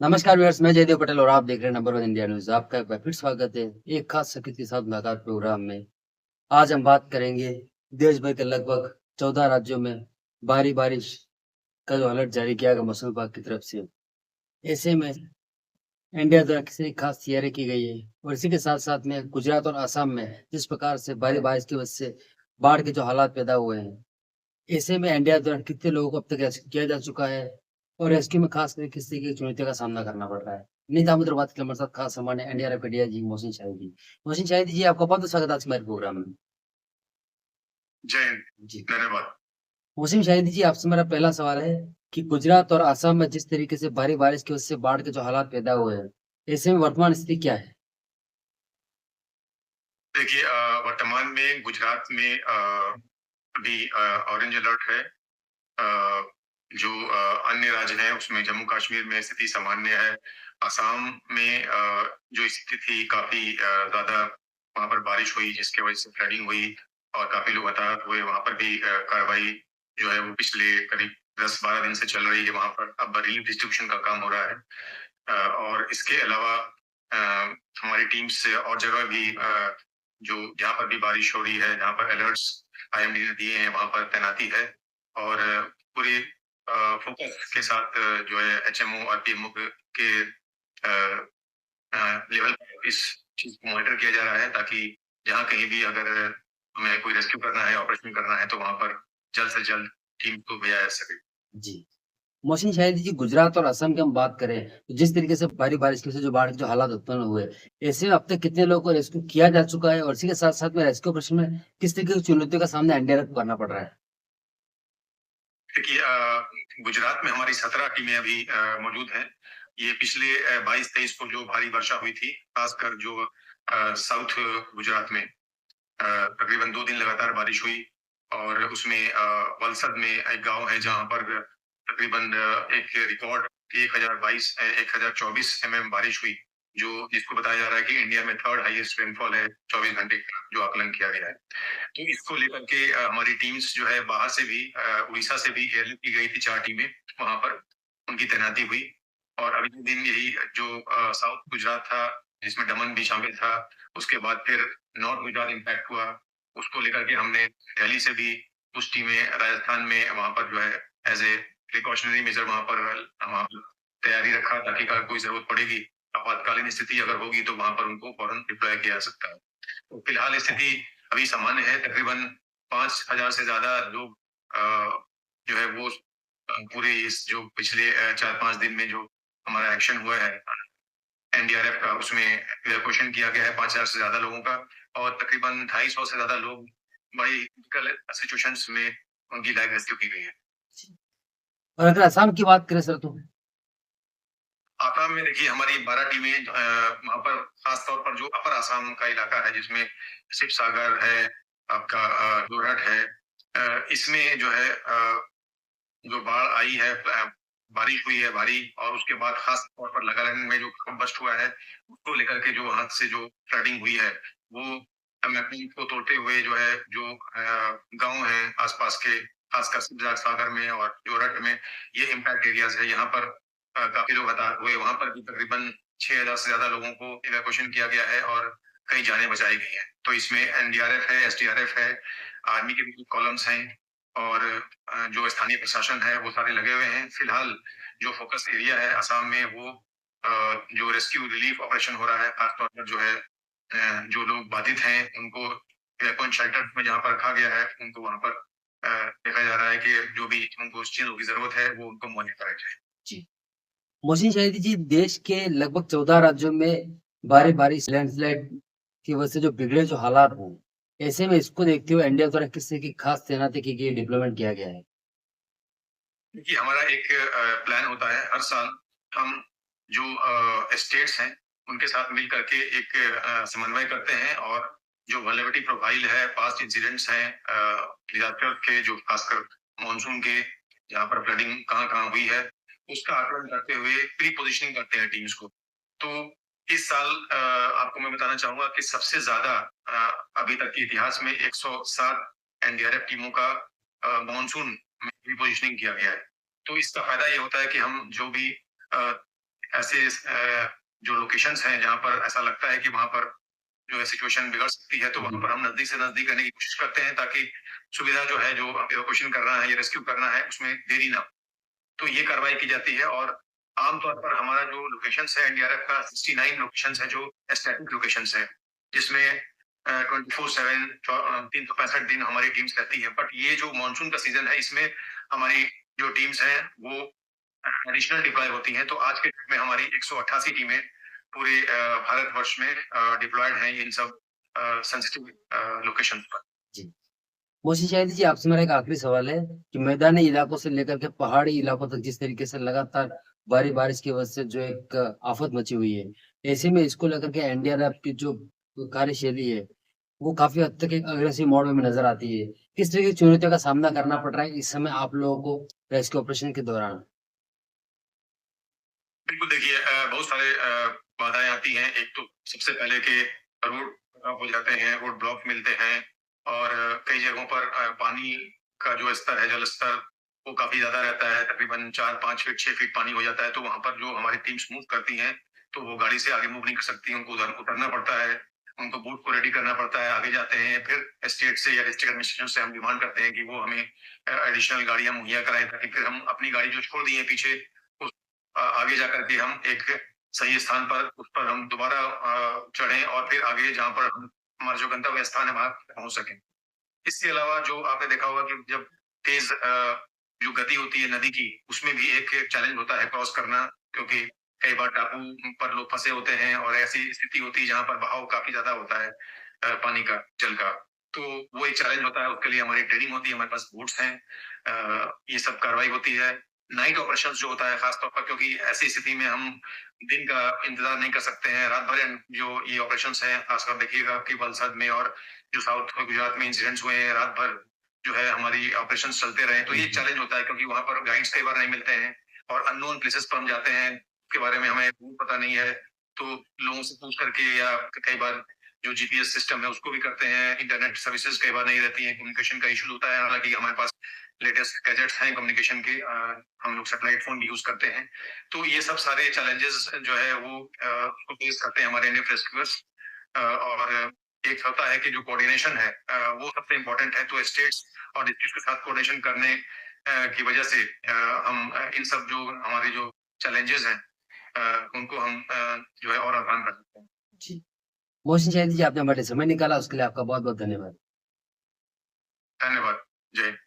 नमस्कार व्यूअर्स, मैं जयदेव पटेल और आप देख रहे हैं नंबर वन इंडिया न्यूज। आपका एक बार फिर स्वागत है एक खास शख्स के साथ मुलाकात प्रोग्राम में। आज हम बात करेंगे देश भर के लगभग 14 राज्यों में भारी बारिश का जो अलर्ट जारी किया गया मौसम विभाग की तरफ से। ऐसे में इंडिया द्वारा किसी खास तैयारी की गई है और इसी के साथ साथ में गुजरात और असम में जिस प्रकार से भारी बारिश की वजह से बाढ़ के जो हालात पैदा हुए हैं, ऐसे में इंडिया द्वारा कितने लोगों को अब तक रेस्क्यू किया जा चुका है और रेस्क्यू में खास करके किस तरीके की चुनौतियों का सामना करना पड़ रहा है। नहीं दामोदर बात के हमारे साथ खास सामान है एनडीआरएफ के डीआईजी मोहसिन शाहिद जी। मोहसिन शाहिद जी, आपका बहुत स्वागत है आज के हमारे प्रोग्राम में। जय हिंद। जी, धन्यवाद। मोहसिन शाहिद जी, आपसे मेरा पहला सवाल है कि गुजरात और असम में जिस तरीके से भारी बारिश की वजह से बाढ़ के जो हालात पैदा हुए हैं, ऐसे में वर्तमान स्थिति क्या है? देखिए, वर्तमान में गुजरात में अभी ऑरेंज अलर्ट है। जो अन्य राज्य हैं उसमें जम्मू कश्मीर में स्थिति सामान्य है। असम में जो स्थिति थी काफी ज्यादा, वहां पर बारिश हुई जिसकी वजह से फ्लडिंग हुई और काफी लोग हताहत हुए। वहां पर भी कार्रवाई जो है वो पिछले करीब 10-12 दिन से चल रही है। वहां पर अब रिलीफ डिस्ट्रीब्यूशन का काम हो रहा है। और इसके अलावा हमारी टीम्स और जगह भी जो जहाँ पर भी बारिश हो रही है, जहाँ पर अलर्ट्स आईएमडी ने दिए हैं, वहां पर तैनाती है। और पूरे फोकस के साथ जो है एचएमओ और पीएमओ के लेवल पर इस चीज को मॉनिटर किया जा रहा है, ताकि जहाँ कहीं भी अगर हमें कोई रेस्क्यू करना है, ऑपरेशन करना है, तो वहां पर जल्द से जल्द टीम को भेजा जा सके। जी, मोहसिन शाहिद जी, गुजरात और असम की हम बात करें तो जिस तरीके से भारी बारिश की वजह से जो बाढ़ के जो हालात उत्पन्न हुए, ऐसे में अब तक कितने लोगों को रेस्क्यू किया जा चुका है और इसी के साथ-साथ में रेस्क्यू ऑपरेशन में किस तरीके की चुनौतियों का सामना एनडीआरएफ को करना पड़ रहा है? देखिए, गुजरात में हमारी 17 टीमें अभी मौजूद हैं। ये पिछले 22-23 को जो भारी वर्षा हुई थी, खासकर जो साउथ गुजरात में तकरीबन 2 दिन लगातार बारिश हुई। और उसमें वलसद में एक गांव है जहां पर तकरीबन एक रिकॉर्ड 1024 बारिश हुई, जो जिसको बताया जा रहा है कि इंडिया में थर्ड हाईएस्ट रेनफॉल है 24 घंटे का, जो आकलन किया गया है। तो इसको लेकर के हमारी टीम्स जो है बाहर से भी, उड़ीसा से भी एयरलिफ्ट की गई थी 4 टीमें, वहां पर उनकी तैनाती हुई। और अभी के दिन यही जो साउथ गुजरात था, जिसमें दमन भी शामिल था, उसके बाद फिर नॉर्थ गुजरात इम्पैक्ट हुआ। उसको लेकर के हमने दिल्ली से भी कुछ टीमें, राजस्थान में वहां पर जो है एज ए प्रिकॉशनरी मेजर वहां पर तैयारी रखा, ताकि अगर कोई जरूरत पड़ेगी, आपातकालीन स्थिति अगर होगी, तो वहां पर उनको फौरन डिप्लॉय किया जा सकता है। तो फिलहाल स्थिति अभी सामान्य है। तकरीबन 5,000 से ज्यादा लोग जो है वो पूरे इस जो पिछले 4-5 दिन में जो हमारा एक्शन हुआ है एनडीआरएफ का, उसमें इवैक्यूएशन किया गया है 5,000 से ज्यादा लोगों का। और तकरीबन 250 से ज्यादा लोग बड़ी क्रिटिकल सिचुएशंस में उनकी लाइफ रेस्क्यू की गई है। और अगर असम की बात करें सर तो? आसाम में देखिए हमारी 12 टीमें वहां पर, खास तौर पर जो अपर आसाम का इलाका है, जिसमें शिव सागर है, आपका जोरहट है, इसमें जो है जो बाढ़ आई है, बारिश हुई है भारी, और उसके बाद खास तौर पर नागालैंड में जो बस्ट हुआ है, उसको लेकर के जो हाथ से जो फ्लडिंग हुई है, वो मैपिंग को तोड़ते हुए जो है, जो गांव है आसपास के, खासकर सिद्धार्थ सागर में और जोरहट में, ये इम्पैक्ट एरियाज है। यहाँ पर काफी लोग हताहत हुए। वहां पर भी तकरीबन 6,000 से ज्यादा लोगों को इवैक्यूएशन किया गया है और कई जानें बचाई गई हैं। तो इसमें एनडीआरएफ है, एसडीआरएफ है, आर्मी के भी कॉलम्स हैं, और जो स्थानीय प्रशासन है वो सारे लगे हुए हैं। फिलहाल जो फोकस एरिया है असम में, वो जो रेस्क्यू रिलीफ ऑपरेशन हो रहा है, खासतौर पर जो है जो लोग बाधित हैं उनको इवैक्यूएशन शेल्टर में जहाँ पर रखा गया है, उनको वहां पर देखा जा रहा है कि जो भी उनको उस चीजों की जरूरत है वो उनको मुहैया कराई जाए। जी। मोहसिन शाहिदी जी, देश के लगभग 14 राज्यों में भारी बारिश, लैंडस्लाइड की वजह से जो बिगड़े जो हालात हों, ऐसे में इसको देखते हुए इंडिया द्वारा किस तरह की खास तैनाती की गई, डिप्लॉयमेंट किया गया है? देखिए, हमारा एक प्लान होता है हर साल। हम जो स्टेट्स हैं उनके साथ मिल करके एक समन्वय करते हैं, और जो वल्नरेबिलिटी प्रोफाइल है, पास्ट इंसिडेंट्स हैं डिजास्टर के, जो खासकर मानसून के, जहाँ पर फ्लडिंग कहाँ कहाँ हुई है, उसका आकलन करते हुए प्री पोजिशनिंग करते हैं टीम्स को। तो इस साल आपको मैं बताना चाहूंगा कि सबसे ज्यादा अभी तक के इतिहास में 107 एनडीआरएफ टीमों का मानसून में प्री पोजिशनिंग किया गया है। तो इसका फायदा ये होता है कि हम जो भी ऐसे जो लोकेशंस हैं जहाँ पर ऐसा लगता है कि वहाँ पर जो है सिचुएशन बिगड़ सकती है, तो वहाँ पर हम नज़दीक से नज़दीक रहने की कोशिश करते हैं ताकि सुविधा जो है, जो इवैक्यूएशन करना है या रेस्क्यू करना है, उसमें देरी ना हो। तो ये कार्रवाई की जाती है और आम तौर पर हमारा जो लोकेशंस है एनडीआरएफ का 69 लोकेशंस है जो स्टैटिक लोकेशंस है, जिसमें 24/7 365 दिन हमारी टीम्स रहती है। बट ये जो मानसून का सीजन है, इसमें हमारी जो टीम्स हैं वो एडिशनल डिप्लॉय होती हैं। तो आज के डेट में हमारी 188 टीमें पूरे भारतवर्ष में डिप्लॉयड हैं इन सब सेंसिटिव लोकेशंस पर। जी। मोहसिन शाहिद जी, आपसे मेरा एक आखिरी सवाल है कि मैदानी इलाकों से लेकर के पहाड़ी इलाकों तक जिस तरीके से लगातार भारी बारिश की वजह से जो एक आफत मची हुई है, ऐसे में इसको लेकर के एनडीआरएफ की जो कार्यशैली है, वो काफ़ी हद तक एक अग्रेसिव मोड में नज़र आती है। किस तरह की चुनौतियों का सामना करना पड़ रहा है इस समय आप लोगों को रेस्क्यू ऑपरेशन के दौरान? बिल्कुल देखिए, बहुत सारे बाधाएँ आती हैं। एक तो सबसे पहले कि रोड खराब हो जाते हैं, रोड ब्लॉक मिलते हैं और कई जगहों पर पानी का जो स्तर है, जल स्तर, वो काफ़ी ज़्यादा रहता है। तकरीबन 4-5 फीट, 6 फीट पानी हो जाता है, तो वहाँ पर जो हमारी टीम्स मूव करती हैं, तो वो गाड़ी से आगे मूव नहीं कर सकती, उनको उतरना पड़ता है, उनको बोट को रेडी करना पड़ता है, आगे जाते हैं। फिर स्टेट से या डिस्ट्रिक्ट एडमिनिस्ट्रेशन से हम डिमांड करते हैं कि वो हमें एडिशनल गाड़ियाँ मुहैया कराएँ, ताकि फिर हम अपनी गाड़ी जो छोड़ दी है पीछे, आगे जाकर के हम एक सही स्थान पर उस पर हम दोबारा चढ़ें और फिर आगे जहाँ पर हम हमारा जो गंतव्य स्थान है वहाँ पहुँच सकें। इसके अलावा जो आपने देखा होगा कि जब तेज़ जो गति होती है नदी की, उसमें भी एक चैलेंज होता है क्रॉस करना, क्योंकि कई बार टापू पर लोग फँसे होते हैं और ऐसी स्थिति होती है जहाँ पर बहाव काफ़ी ज़्यादा होता है पानी का, जल का। तो वो एक चैलेंज होता है, उसके लिए हमारी ट्रेनिंग होती है, हमारे पास बोट्स हैं, ये सब कार्रवाई होती है। नाइट ऑपरेशंस जो होता है खास तौर पर, क्योंकि ऐसी स्थिति में हम दिन का इंतज़ार नहीं कर सकते हैं, रात भर जो ये ऑपरेशंस हैं, खासकर देखिएगा कि वलसाड में और जो साउथ गुजरात में इंसिडेंट्स हुए हैं, रात भर जो है हमारी ऑपरेशंस चलते रहे, तो ये चैलेंज होता है, क्योंकि वहाँ पर गाइड्स कई बार नहीं मिलते हैं और अननोन प्लेसेस पर हम जाते हैं, उसके बारे में हमें पता नहीं है, तो लोगों से पूछ करके या कई बार जो जीपीएस सिस्टम है उसको भी करते हैं, इंटरनेट सर्विसेज कई बार नहीं रहती हैं, कम्युनिकेशन का इशू होता है, हालाँकि हमारे पास लेटेस्ट गैजेट्स हैं कम्युनिकेशन के, हम लोग सैटेलाइट फ़ोन भी यूज़ करते हैं। तो ये सब सारे चैलेंजेस जो है वो उसको फेस करते हैं हमारे एनडीआरएफ रेस्क्यूअर्स, और एक होता है कि जो कोऑर्डिनेशन है वो सबसे इम्पोर्टेंट है, तो स्टेट्स और डिस्ट्रिक्ट्स के साथ कोऑर्डिनेशन करने की वजह से हम इन सब जो हमारे जो चैलेंजेस हैं उनको हम जो है और आसान कर सकते हैं। जी। मोहसिन शाहिद जी, आपने हमारे लिए समय निकाला उसके लिए आपका बहुत-बहुत धन्यवाद। धन्यवाद। जय हिंद।